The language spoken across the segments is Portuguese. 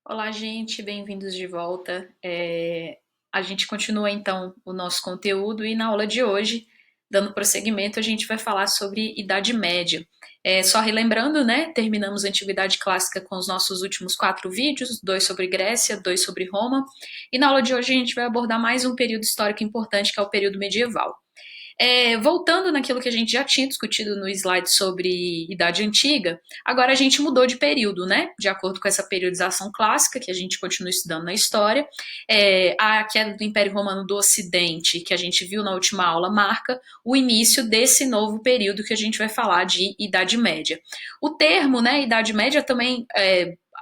Olá, gente, bem-vindos de volta. A gente continua então o nosso conteúdo e na aula de hoje, dando prosseguimento, a gente vai falar sobre Idade Média. Só relembrando, né? Terminamos a Antiguidade Clássica com os nossos últimos 4 vídeos, dois sobre Grécia, dois sobre Roma, e na aula de hoje a gente vai abordar mais um período histórico importante, que é o período medieval. Voltando naquilo que a gente já tinha discutido no slide sobre Idade Antiga, agora a gente mudou de período, né? De acordo com essa periodização clássica que a gente continua estudando na história. A queda do Império Romano do Ocidente, que a gente viu na última aula, marca o início desse novo período que a gente vai falar de Idade Média. O termo, né, Idade Média também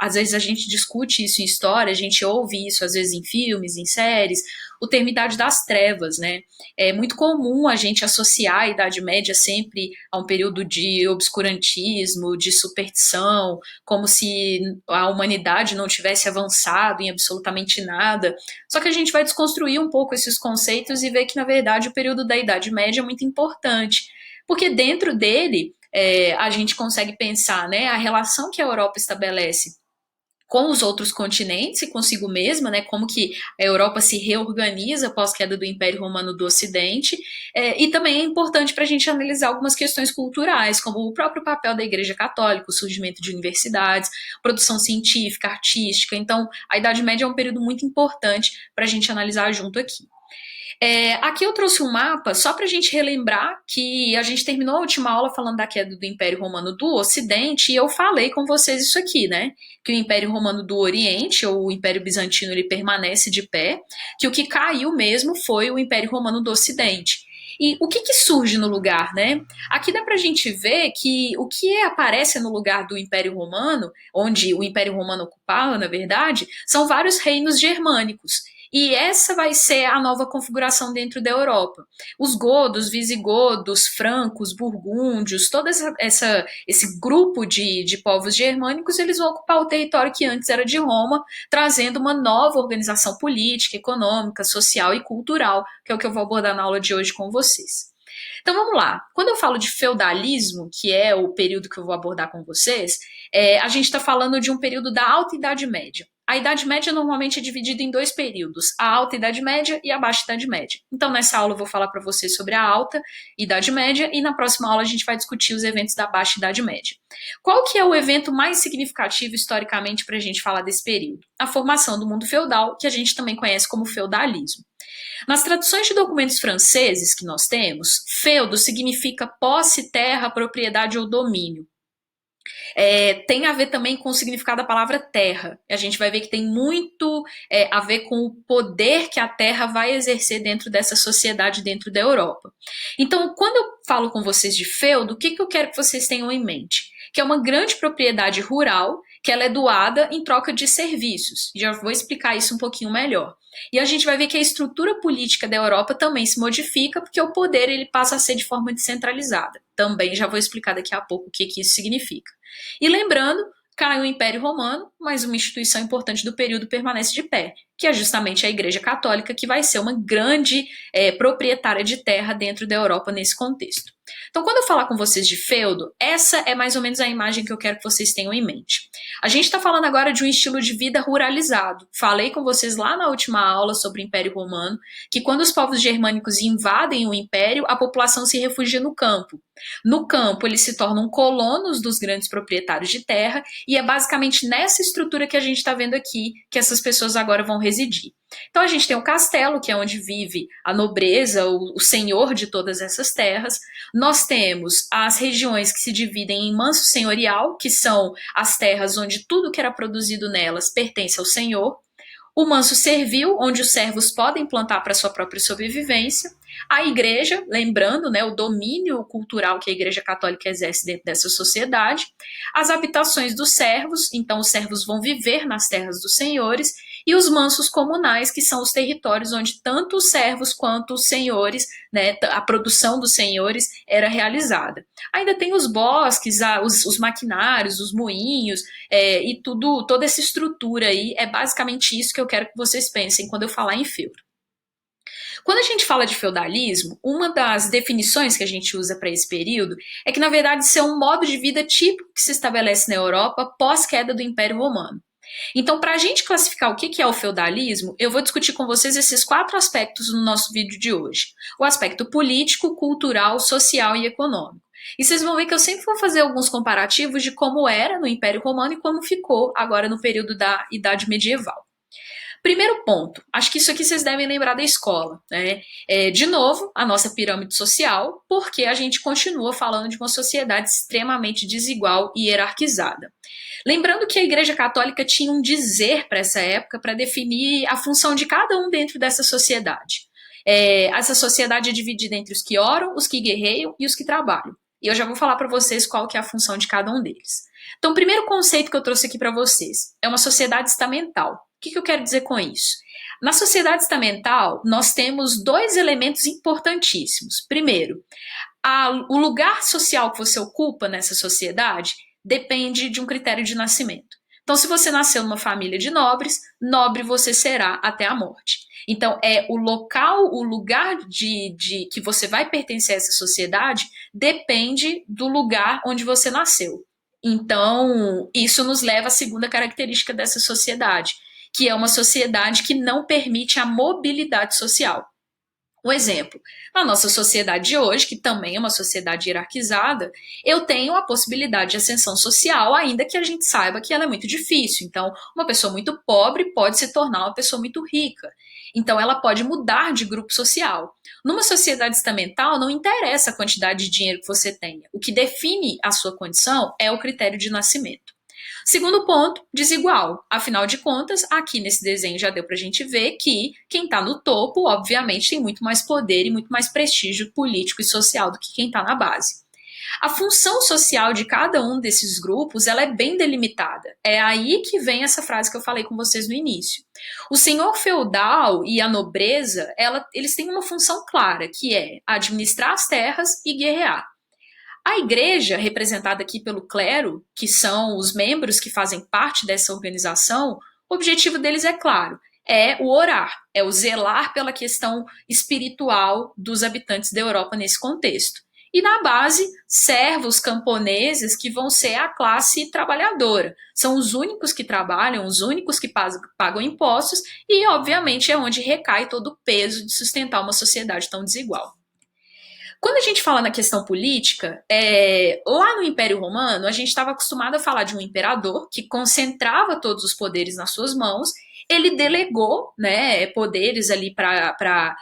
às vezes a gente discute isso em história, a gente ouve isso às vezes em filmes, em séries, o termo Idade das Trevas, né? É muito comum a gente associar a Idade Média sempre a um período de obscurantismo, de superstição, como se a humanidade não tivesse avançado em absolutamente nada. Só que a gente vai desconstruir um pouco esses conceitos e ver que, na verdade, o período da Idade Média é muito importante, porque dentro dele a gente consegue pensar, né, a relação que a Europa estabelece com os outros continentes e consigo mesma, né, como que a Europa se reorganiza após a queda do Império Romano do Ocidente, e também é importante para a gente analisar algumas questões culturais, como o próprio papel da Igreja Católica, o surgimento de universidades, produção científica, artística. Então, a Idade Média é um período muito importante para a gente analisar junto aqui. Aqui eu trouxe um mapa só para a gente relembrar que a gente terminou a última aula falando da queda do Império Romano do Ocidente e eu falei com vocês isso aqui, né? Que o Império Romano do Oriente, ou o Império Bizantino, ele permanece de pé, que o que caiu mesmo foi o Império Romano do Ocidente. E o que surge no lugar, né? Aqui dá pra gente ver que o que aparece no lugar do Império Romano, onde o Império Romano ocupava, na verdade, são vários reinos germânicos. E essa vai ser a nova configuração dentro da Europa. Os godos, visigodos, francos, burgúndios, esse grupo de povos germânicos, eles vão ocupar o território que antes era de Roma, trazendo uma nova organização política, econômica, social e cultural, que é o que eu vou abordar na aula de hoje com vocês. Então vamos lá. Quando eu falo de feudalismo, que é o período que eu vou abordar com vocês, a gente está falando de um período da Alta Idade Média. A Idade Média normalmente é dividida em dois períodos, a Alta Idade Média e a Baixa Idade Média. Então, nessa aula eu vou falar para vocês sobre a Alta Idade Média e na próxima aula a gente vai discutir os eventos da Baixa Idade Média. Qual que é o evento mais significativo historicamente para a gente falar desse período? A formação do mundo feudal, que a gente também conhece como feudalismo. Nas traduções de documentos franceses que nós temos, feudo significa posse, terra, propriedade ou domínio. Tem a ver também com o significado da palavra terra. A gente vai ver que tem muito a ver com o poder que a terra vai exercer dentro dessa sociedade, dentro da Europa. Então, quando eu falo com vocês de feudo, o que eu quero que vocês tenham em mente? Que é uma grande propriedade rural que ela é doada em troca de serviços. Já vou explicar isso um pouquinho melhor. E a gente vai ver que a estrutura política da Europa também se modifica, porque o poder ele passa a ser de forma descentralizada. Também já vou explicar daqui a pouco o que isso significa. E lembrando, caiu o Império Romano, mas uma instituição importante do período permanece de pé, que é justamente a Igreja Católica, que vai ser uma grande proprietária de terra dentro da Europa nesse contexto. Então, quando eu falar com vocês de feudo, essa é mais ou menos a imagem que eu quero que vocês tenham em mente. A gente está falando agora de um estilo de vida ruralizado. Falei com vocês lá na última aula sobre o Império Romano, que quando os povos germânicos invadem o Império, a população se refugia no campo. No campo, eles se tornam colonos dos grandes proprietários de terra, e é basicamente nessa estrutura que a gente está vendo aqui que essas pessoas agora vão residir. Então a gente tem o castelo, que é onde vive a nobreza, o senhor de todas essas terras. Nós temos as regiões que se dividem em manso senhorial, que são as terras onde tudo que era produzido nelas pertence ao senhor. O manso servil, onde os servos podem plantar para sua própria sobrevivência. A igreja, lembrando, né, o domínio cultural que a Igreja Católica exerce dentro dessa sociedade. As habitações dos servos, então os servos vão viver nas terras dos senhores. E os mansos comunais, que são os territórios onde tanto os servos quanto os senhores, né, a produção dos senhores era realizada. Ainda tem os bosques, os maquinários, os moinhos, e toda essa estrutura aí, é basicamente isso que eu quero que vocês pensem quando eu falar em feudo. Quando a gente fala de feudalismo, uma das definições que a gente usa para esse período é que, na verdade, isso é um modo de vida típico que se estabelece na Europa pós queda do Império Romano. Então, para a gente classificar o que é o feudalismo, eu vou discutir com vocês esses 4 aspectos no nosso vídeo de hoje: o aspecto político, cultural, social e econômico. E vocês vão ver que eu sempre vou fazer alguns comparativos de como era no Império Romano e como ficou agora no período da Idade Medieval. Primeiro ponto, acho que isso aqui vocês devem lembrar da escola, né? De novo, a nossa pirâmide social, porque a gente continua falando de uma sociedade extremamente desigual e hierarquizada. Lembrando que a Igreja Católica tinha um dizer para essa época para definir a função de cada um dentro dessa sociedade. Essa sociedade é dividida entre os que oram, os que guerreiam e os que trabalham. E eu já vou falar para vocês qual que é a função de cada um deles. Então, o primeiro conceito que eu trouxe aqui para vocês é uma sociedade estamental. O que eu quero dizer com isso? Na sociedade estamental, nós temos 2 elementos importantíssimos. Primeiro, o lugar social que você ocupa nessa sociedade depende de um critério de nascimento. Então, se você nasceu numa família de nobres, nobre você será até a morte. Então, o local, o lugar que você vai pertencer a essa sociedade depende do lugar onde você nasceu. Então, isso nos leva à segunda característica dessa sociedade, que é uma sociedade que não permite a mobilidade social. Um exemplo, na nossa sociedade de hoje, que também é uma sociedade hierarquizada, eu tenho a possibilidade de ascensão social, ainda que a gente saiba que ela é muito difícil. Então, uma pessoa muito pobre pode se tornar uma pessoa muito rica. Então, ela pode mudar de grupo social. Numa sociedade estamental, não interessa a quantidade de dinheiro que você tenha. O que define a sua condição é o critério de nascimento. Segundo ponto, desigual. Afinal de contas, aqui nesse desenho já deu pra gente ver que quem tá no topo, obviamente, tem muito mais poder e muito mais prestígio político e social do que quem tá na base. A função social de cada um desses grupos, ela é bem delimitada. É aí que vem essa frase que eu falei com vocês no início. O senhor feudal e a nobreza, eles têm uma função clara, que é administrar as terras e guerrear. A igreja, representada aqui pelo clero, que são os membros que fazem parte dessa organização, o objetivo deles é claro, é o orar, é o zelar pela questão espiritual dos habitantes da Europa nesse contexto. E na base, servos camponeses que vão ser a classe trabalhadora. São os únicos que trabalham, os únicos que pagam impostos e, obviamente, é onde recai todo o peso de sustentar uma sociedade tão desigual. Quando a gente fala na questão política, lá no Império Romano, a gente estava acostumado a falar de um imperador que concentrava todos os poderes nas suas mãos. Ele delegou, né, poderes ali para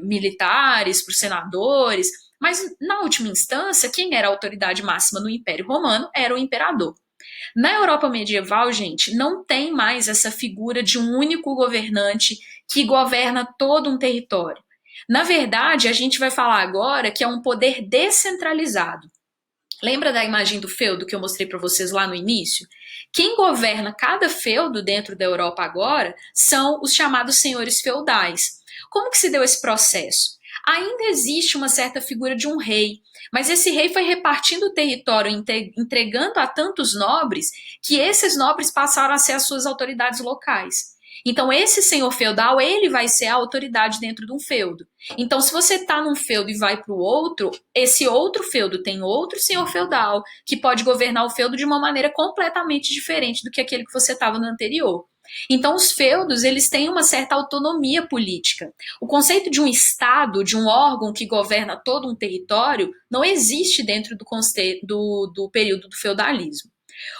militares, para os senadores, mas na última instância, quem era a autoridade máxima no Império Romano era o imperador. Na Europa medieval, gente, não tem mais essa figura de um único governante que governa todo um território. Na verdade, a gente vai falar agora que é um poder descentralizado. Lembra da imagem do feudo que eu mostrei para vocês lá no início? Quem governa cada feudo dentro da Europa agora são os chamados senhores feudais. Como que se deu esse processo? Ainda existe uma certa figura de um rei, mas esse rei foi repartindo o território, entregando a tantos nobres, que esses nobres passaram a ser as suas autoridades locais. Então, esse senhor feudal, ele vai ser a autoridade dentro de um feudo. Então, se você está num feudo e vai para o outro, esse outro feudo tem outro senhor feudal que pode governar o feudo de uma maneira completamente diferente do que aquele que você estava no anterior. Então, os feudos, eles têm uma certa autonomia política. O conceito de um estado, de um órgão que governa todo um território, não existe dentro do período do feudalismo.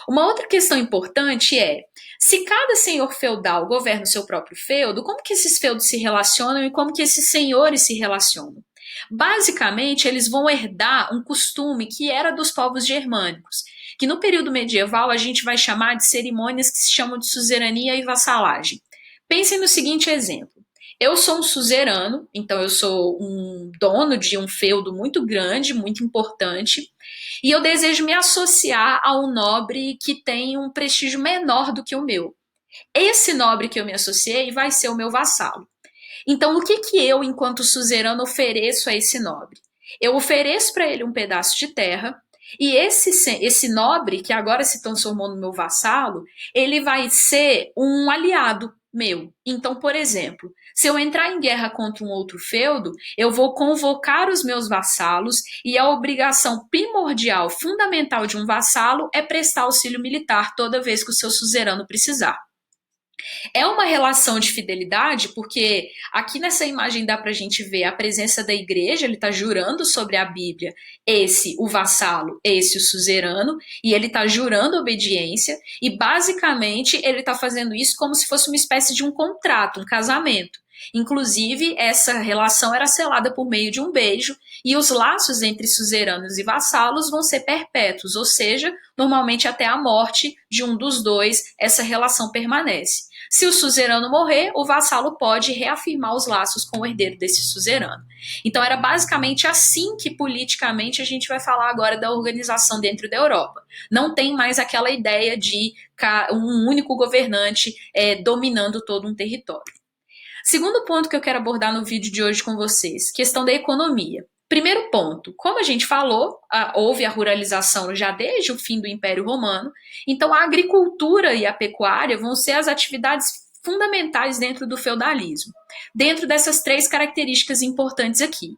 Uma outra questão importante é, se cada senhor feudal governa o seu próprio feudo, como que esses feudos se relacionam e como que esses senhores se relacionam? Basicamente, eles vão herdar um costume que era dos povos germânicos, que no período medieval a gente vai chamar de cerimônias que se chamam de suzerania e vassalagem. Pensem no seguinte exemplo. Eu sou um suzerano, então eu sou um dono de um feudo muito grande, muito importante, e eu desejo me associar a um nobre que tem um prestígio menor do que o meu. Esse nobre que eu me associei vai ser o meu vassalo. Então, o que eu, enquanto suzerano, ofereço a esse nobre? Eu ofereço para ele um pedaço de terra, e esse nobre, que agora se transformou no meu vassalo, ele vai ser um aliado. meu. Então, por exemplo, se eu entrar em guerra contra um outro feudo, eu vou convocar os meus vassalos e a obrigação primordial, fundamental de um vassalo é prestar auxílio militar toda vez que o seu suzerano precisar. É uma relação de fidelidade, porque aqui nessa imagem dá para a gente ver a presença da igreja, ele está jurando sobre a Bíblia, esse o vassalo, esse o suzerano, e ele está jurando obediência, e basicamente ele está fazendo isso como se fosse uma espécie de um contrato, um casamento. Inclusive, essa relação era selada por meio de um beijo, e os laços entre suzeranos e vassalos vão ser perpétuos, ou seja, normalmente até a morte de um dos dois, essa relação permanece. Se o suzerano morrer, o vassalo pode reafirmar os laços com o herdeiro desse suzerano. Então era basicamente assim que politicamente a gente vai falar agora da organização dentro da Europa. Não tem mais aquela ideia de um único governante dominando todo um território. Segundo ponto que eu quero abordar no vídeo de hoje com vocês, questão da economia. Primeiro ponto, como a gente falou, houve a ruralização já desde o fim do Império Romano, então a agricultura e a pecuária vão ser as atividades fundamentais dentro do feudalismo, dentro dessas três características importantes aqui.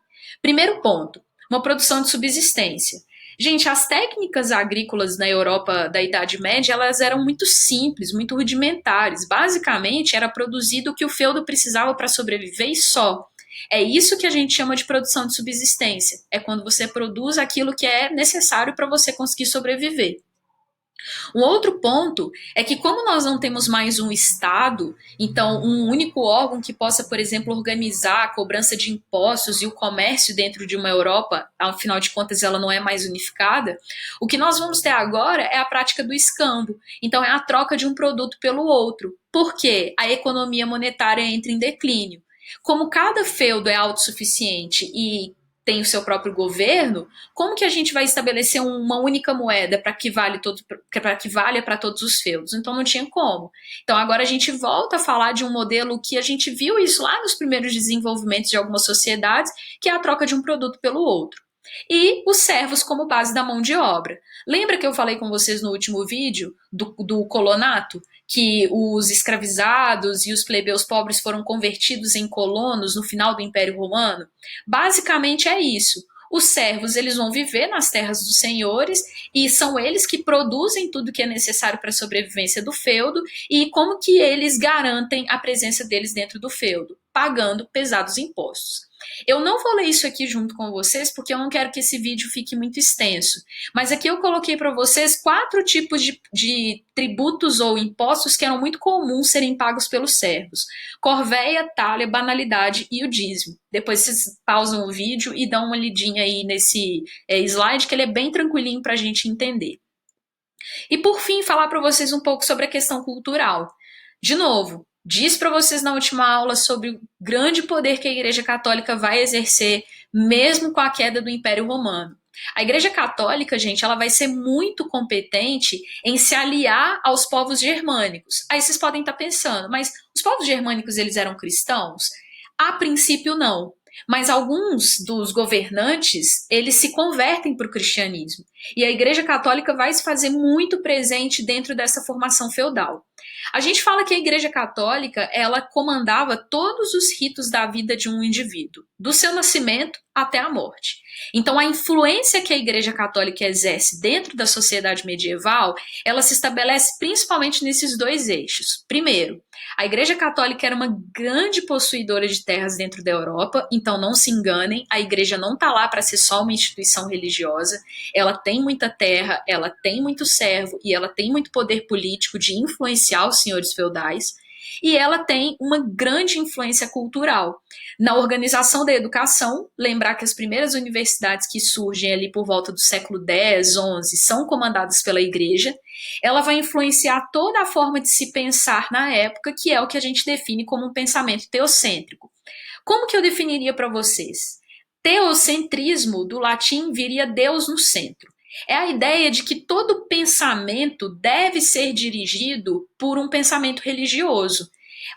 Primeiro ponto, uma produção de subsistência. Gente, as técnicas agrícolas na Europa da Idade Média, elas eram muito simples, muito rudimentares. Basicamente, era produzido o que o feudo precisava para sobreviver e só. É isso que a gente chama de produção de subsistência. É quando você produz aquilo que é necessário para você conseguir sobreviver. Um outro ponto é que, como nós não temos mais um Estado, então um único órgão que possa, por exemplo, organizar a cobrança de impostos e o comércio dentro de uma Europa, afinal de contas ela não é mais unificada, o que nós vamos ter agora é a prática do escambo. Então é a troca de um produto pelo outro. Por quê? A economia monetária entra em declínio. Como cada feudo é autossuficiente e tem o seu próprio governo, como que a gente vai estabelecer uma única moeda para que valha para todos os feudos? Então não tinha como. Então agora a gente volta a falar de um modelo que a gente viu isso lá nos primeiros desenvolvimentos de algumas sociedades, que é a troca de um produto pelo outro. E os servos como base da mão de obra. Lembra que eu falei com vocês no último vídeo do colonato? Que os escravizados e os plebeus pobres foram convertidos em colonos no final do Império Romano? Basicamente é isso. Os servos eles vão viver nas terras dos senhores e são eles que produzem tudo que é necessário para a sobrevivência do feudo e como que eles garantem a presença deles dentro do feudo, pagando pesados impostos. Eu não vou ler isso aqui junto com vocês porque eu não quero que esse vídeo fique muito extenso, mas aqui eu coloquei para vocês 4 tipos de tributos ou impostos que eram muito comuns serem pagos pelos servos: corvéia, talha, banalidade e o dízimo. Depois vocês pausam o vídeo e dão uma lidinha aí nesse slide, que ele é bem tranquilinho para a gente entender. E por fim, falar para vocês um pouco sobre a questão cultural. De novo, diz para vocês na última aula sobre o grande poder que a Igreja Católica vai exercer, mesmo com a queda do Império Romano. A Igreja Católica, gente, ela vai ser muito competente em se aliar aos povos germânicos. Aí vocês podem estar pensando, mas os povos germânicos, eles eram cristãos? A princípio, não. Mas alguns dos governantes, eles se convertem para o cristianismo. E a Igreja Católica vai se fazer muito presente dentro dessa formação feudal. A gente fala que a Igreja Católica, ela comandava todos os ritos da vida de um indivíduo, do seu nascimento até a morte. Então, a influência que a Igreja Católica exerce dentro da sociedade medieval, ela se estabelece principalmente nesses dois eixos. Primeiro, a Igreja Católica era uma grande possuidora de terras dentro da Europa, então não se enganem, a Igreja não está lá para ser só uma instituição religiosa, ela tem muita terra, ela tem muito servo e ela tem muito poder político de influenciar os senhores feudais, e ela tem uma grande influência cultural. Na organização da educação, lembrar que as primeiras universidades que surgem ali por volta do século X, XI, são comandadas pela igreja, ela vai influenciar toda a forma de se pensar na época, que é o que a gente define como um pensamento teocêntrico. Como que eu definiria para vocês? Teocentrismo, do latim, viria Deus no centro. É a ideia de que todo pensamento deve ser dirigido por um pensamento religioso.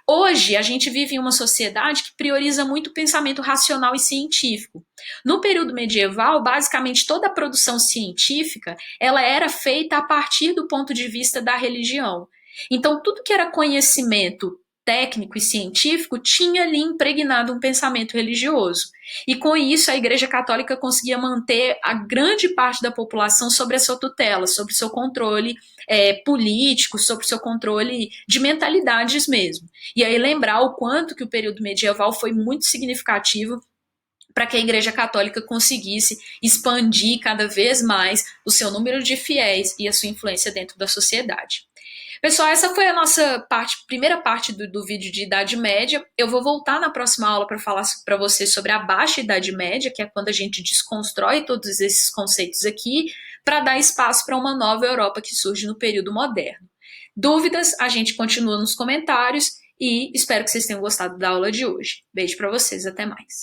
Hoje, a gente vive em uma sociedade que prioriza muito o pensamento racional e científico. No período medieval, basicamente toda a produção científica ela era feita a partir do ponto de vista da religião. Então, tudo que era conhecimento técnico e científico tinha ali impregnado um pensamento religioso. E com isso a Igreja Católica conseguia manter a grande parte da população sobre a sua tutela, sobre o seu controle político, sobre o seu controle de mentalidades mesmo. E aí lembrar o quanto que o período medieval foi muito significativo para que a Igreja Católica conseguisse expandir cada vez mais o seu número de fiéis e a sua influência dentro da sociedade. Pessoal, essa foi a nossa primeira parte do vídeo de Idade Média. Eu vou voltar na próxima aula para falar para vocês sobre a Baixa Idade Média, que é quando a gente desconstrói todos esses conceitos aqui, para dar espaço para uma nova Europa que surge no período moderno. Dúvidas, a gente continua nos comentários e espero que vocês tenham gostado da aula de hoje. Beijo para vocês, até mais.